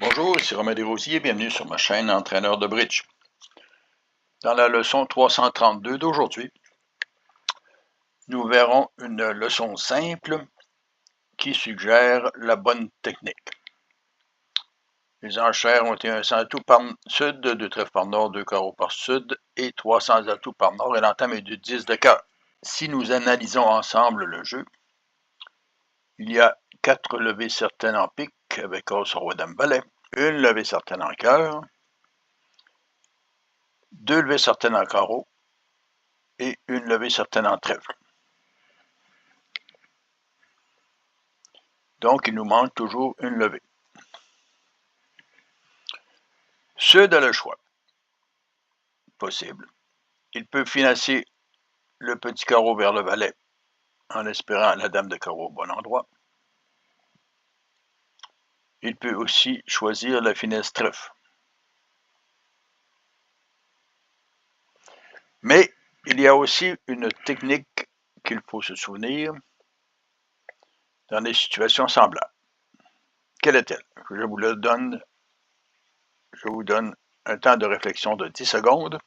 Bonjour, ici Romain Desrosiers, bienvenue sur ma chaîne Entraîneur de bridge. Dans la leçon 332 d'aujourd'hui, nous verrons une leçon simple qui suggère la bonne technique. Les enchères ont été 100 atouts par sud, 2 trèfles par nord, 2 carreaux par sud et 300 atouts par nord et l'entame est de 10 de cœur. Si nous analysons ensemble le jeu, il y a 4 levées certaines en pique avec os sur roi dame valet, une levée certaine en cœur, 2 levées certaines en carreau et une levée certaine en trèfle. Donc, il nous manque toujours une levée. Sud a le choix possible. Il peut financer le petit carreau vers le valet en espérant la dame de carreau au bon endroit. Il peut aussi choisir la finesse trèfle. Mais il y a aussi une technique qu'il faut se souvenir dans des situations semblables. Quelle est-elle? Je vous donne un temps de réflexion de 10 secondes.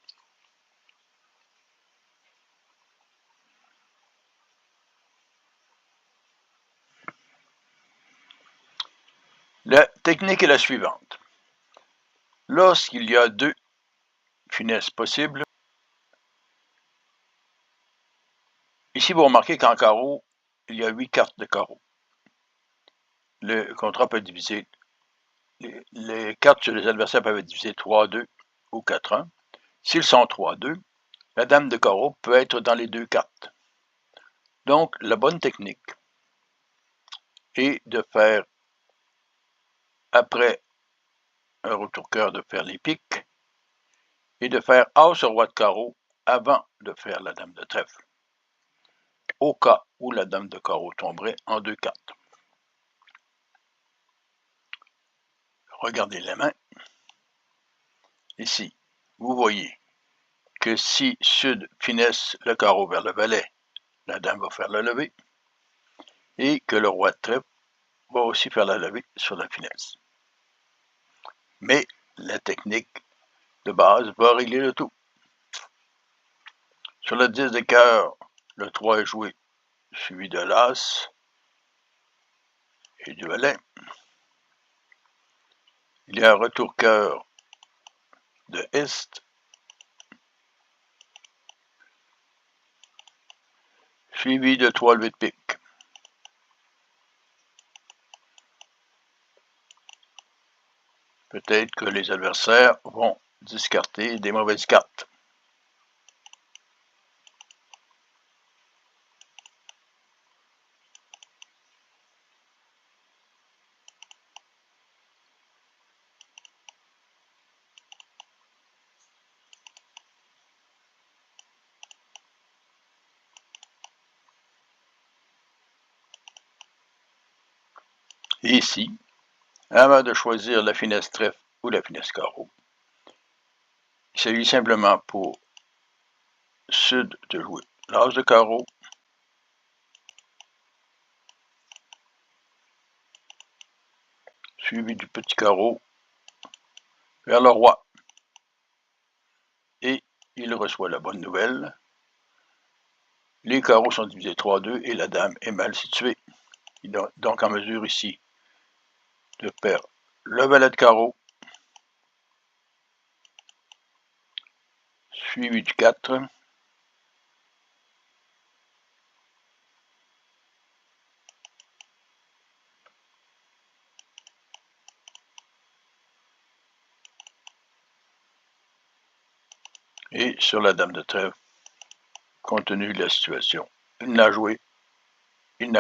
La technique est la suivante. Lorsqu'il y a 2 finesses possibles, ici vous remarquez qu'en carreau, il y a 8 cartes de carreau. Le contrat peut être divisé, les cartes sur les adversaires peuvent être divisées 3-2 ou 4-1. S'ils sont 3-2, la dame de carreau peut être dans les 2 cartes. Donc, la bonne technique est de faire, après un retour cœur, de faire les piques et de faire as sur roi de carreau avant de faire la dame de trèfle, au cas où la dame de carreau tomberait en 2 cartes. Regardez les mains. Ici, vous voyez que si sud finesse le carreau vers le valet, la dame va faire la levée, et que le roi de trèfle va aussi faire la levée sur la finesse. Mais la technique de base va régler le tout. Sur le 10 de cœur, le 3 est joué, suivi de l'as et du valet. Il y a un retour cœur de Est, suivi de 3 levées de pique. Peut-être que les adversaires vont discarter des mauvaises cartes. Et ici, avant de choisir la finesse trèfle ou la finesse carreau, il s'agit simplement pour sud de jouer l'as de carreau, suivi du petit carreau vers le roi. Et il reçoit la bonne nouvelle. Les carreaux sont divisés 3-2 et la dame est mal située. Il est donc en mesure ici de perdre le valet de carreau, suivi du 4, et sur la dame de trèfle, compte tenu de la situation, il n'a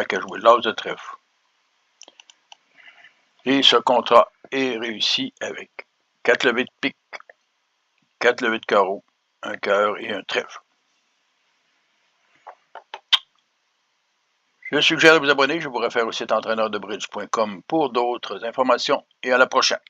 qu'à jouer l'as de trèfle. Et ce contrat est réussi avec 4 levées de pique, 4 levées de carreau, un cœur et un trèfle. Je suggère de vous abonner. Je vous réfère au site entraîneurdebridge.com pour d'autres informations et à la prochaine.